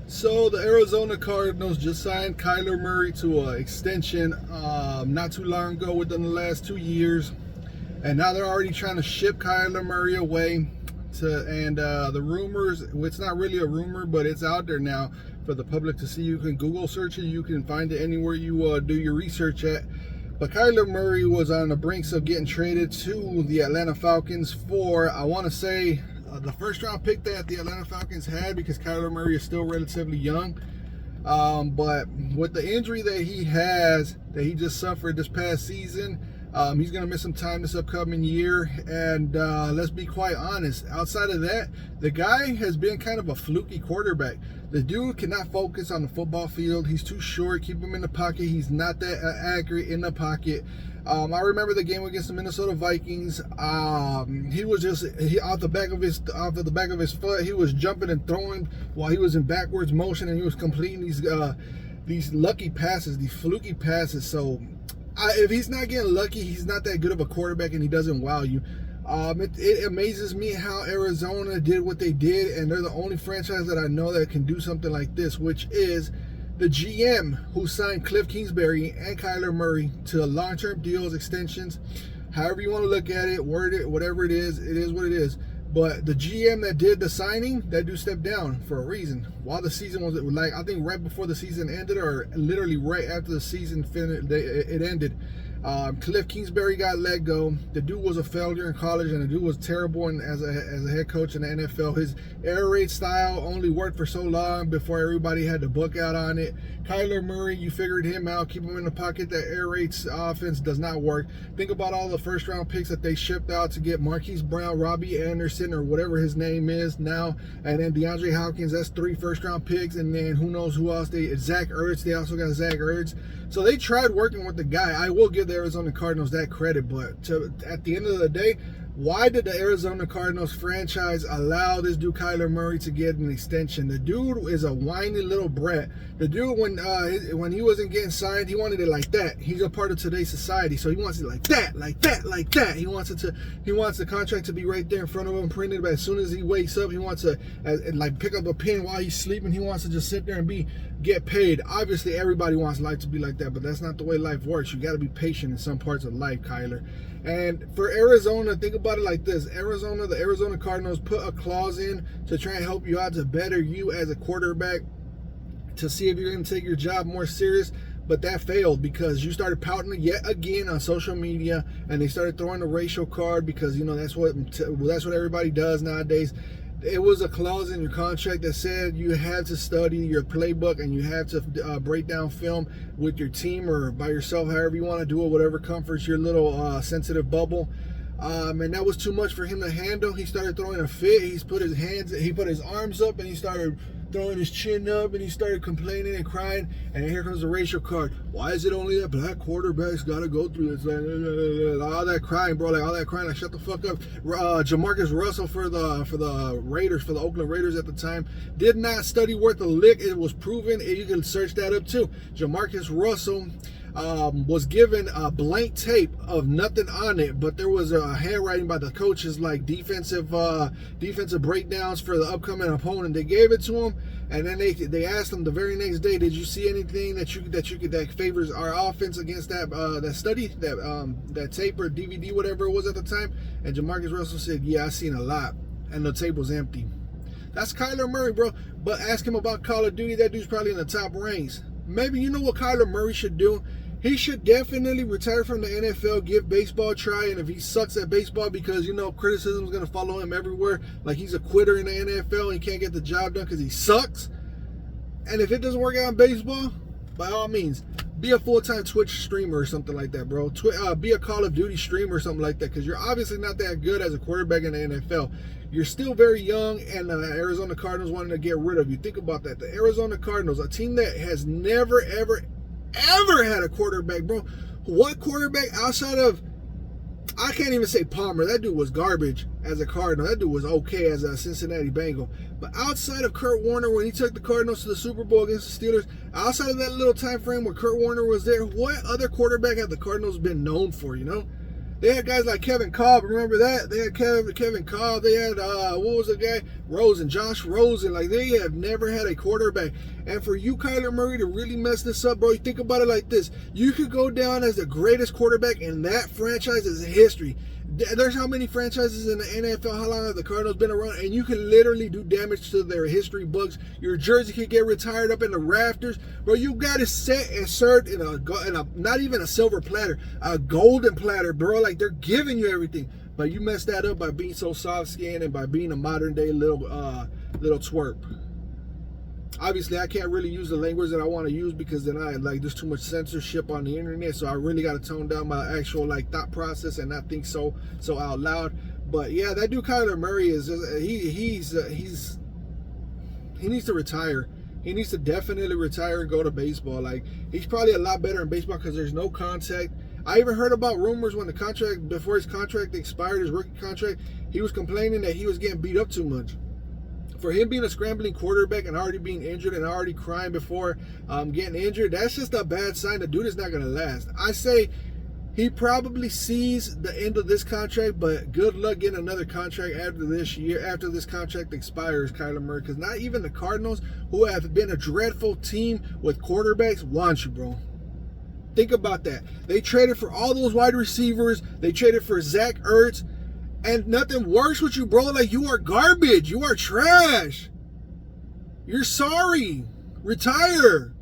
So the Arizona Cardinals just signed Kyler Murray to an extension not too long ago, within the last 2 years, and now they're already trying to ship Kyler Murray away. And the rumors, it's not really a rumor, but it's out there now for the public to see. You can Google search it, you can find it anywhere you do your research at. But Kyler Murray was on the brinks of getting traded to the Atlanta Falcons for, I want to say, the first round pick that the Atlanta Falcons had, because Kyler Murray is still relatively young. But with the injury that he just suffered this past season, he's going to miss some time this upcoming year. And let's be quite honest, outside of that, the guy has been kind of a fluky quarterback. The dude cannot focus on the football field. He's too short. Keep him in the pocket. He's not that accurate in the pocket. I remember the game against the Minnesota Vikings. He was off the back of his foot. He was jumping and throwing while he was in backwards motion, and he was completing these lucky passes, these fluky passes. So if he's not getting lucky, he's not that good of a quarterback, and he doesn't wow you. It amazes me how Arizona did what they did, and they're the only franchise that I know that can do something like this, which is the GM who signed Cliff Kingsbury and Kyler Murray to long-term deals, extensions, however you want to look at it, word it, whatever it is what it is. But the GM that did the signing, that dude stepped down for a reason. While the season was, like, I think right before the season ended, or literally right after the season finished, it ended. Cliff Kingsbury got let go. The dude was a failure in college, and the dude was terrible as a head coach in the NFL. His air raid style only worked for so long before everybody had to book out on it. Kyler Murray, you figured him out, keep him in the pocket. That air raid offense does not work. Think about all the first round picks that they shipped out to get Marquise Brown, Robbie Anderson, or whatever his name is now, and then DeAndre Hopkins. That's 3 first round picks, and then who knows who else. Zach Ertz. They also got Zach Ertz. So they tried working with the guy. I will give the Arizona Cardinals that credit, but at the end of the day, why did the Arizona Cardinals franchise allow this dude Kyler Murray to get an extension? The dude is a whiny little brat. The dude, when he wasn't getting signed, he wanted it like that. He's a part of today's society, so he wants it like that, like that, like that. He wants the contract to be right there in front of him, printed. But as soon as he wakes up, he wants to like pick up a pen while he's sleeping. He wants to just sit there and get paid. Obviously, everybody wants life to be like that, but that's not the way life works. You got to be patient in some parts of life, Kyler. And for Arizona, think about it like this. the Arizona Cardinals put a clause in to try and help you out, to better you as a quarterback, to see if you're going to take your job more serious. But that failed because you started pouting yet again on social media, and they started throwing the racial card because, that's what everybody does nowadays. It was a clause in your contract that said you had to study your playbook, and you had to break down film with your team or by yourself, however you want to do it, whatever comforts your little sensitive bubble. And that was too much for him to handle. He started throwing a fit. He put his arms up, and he started throwing his chin up, and he started complaining and crying. And here comes the racial card. Why is it only that black quarterbacks got to go through this? Like, all that crying, bro. Like, shut the fuck up. Jamarcus Russell for the Raiders, for the Oakland Raiders at the time, did not study worth a lick. It was proven. You can search that up too. Jamarcus Russell was given a blank tape of nothing on it, but there was a handwriting by the coaches, like defensive breakdowns for the upcoming opponent. They gave it to him, and then they asked him the very next day, did you see anything that favors our offense against that study, that tape or DVD, whatever it was at the time? And Jamarcus Russell said, yeah, I seen a lot, and the tape was empty. That's Kyler Murray, bro. But ask him about Call of Duty. That dude's probably in the top ranks. Maybe you know what Kyler Murray should do? He should definitely retire from the NFL, give baseball a try, and if he sucks at baseball, because, criticism is going to follow him everywhere, like he's a quitter in the NFL and he can't get the job done because he sucks. And if it doesn't work out in baseball, by all means, be a full-time Twitch streamer or something like that, bro. Be a Call of Duty streamer or something like that, because you're obviously not that good as a quarterback in the NFL. You're still very young, and the Arizona Cardinals wanted to get rid of you. Think about that. The Arizona Cardinals, a team that has never, ever had a quarterback, bro. What quarterback outside of, I can't even say Palmer. That dude was garbage as a Cardinal. That dude was okay as a Cincinnati Bengal. But outside of Kurt Warner, when he took the Cardinals to the Super Bowl against the Steelers, outside of that little time frame where Kurt Warner was there, what other quarterback have the Cardinals been known for, They had guys like Kevin Kolb. Remember that? They had Kevin Kolb. They had, what was the guy? Josh Rosen, like they have never had a quarterback. And for you, Kyler Murray, to really mess this up, bro, you think about it like this. You could go down as the greatest quarterback in that franchise's history. There's how many franchises in the NFL, how long have the Cardinals been around, and you can literally do damage to their history books. Your jersey could get retired up in the rafters. Bro, you got to set and served in a not even a silver platter, a golden platter, bro. Like, they're giving you everything. But you messed that up by being so soft-skinned and by being a modern-day little twerp. Obviously, I can't really use the language that I want to use because then there's too much censorship on the internet. So I really got to tone down my actual thought process and not think so out loud. But yeah, that dude Kyler Murray is he needs to retire. He needs to definitely retire and go to baseball. Like, he's probably a lot better in baseball because there's no contact. I even heard about rumors before his contract expired, his rookie contract, he was complaining that he was getting beat up too much. For him being a scrambling quarterback and already being injured and already crying before getting injured, that's just a bad sign. The dude is not going to last. I say he probably sees the end of this contract, but good luck getting another contract after this year, after this contract expires, Kyler Murray, because not even the Cardinals, who have been a dreadful team with quarterbacks, want you, bro. Think about that. They traded for all those wide receivers. They traded for Zach Ertz. And nothing works with you, bro. Like, you are garbage. You are trash. You're sorry. Retire.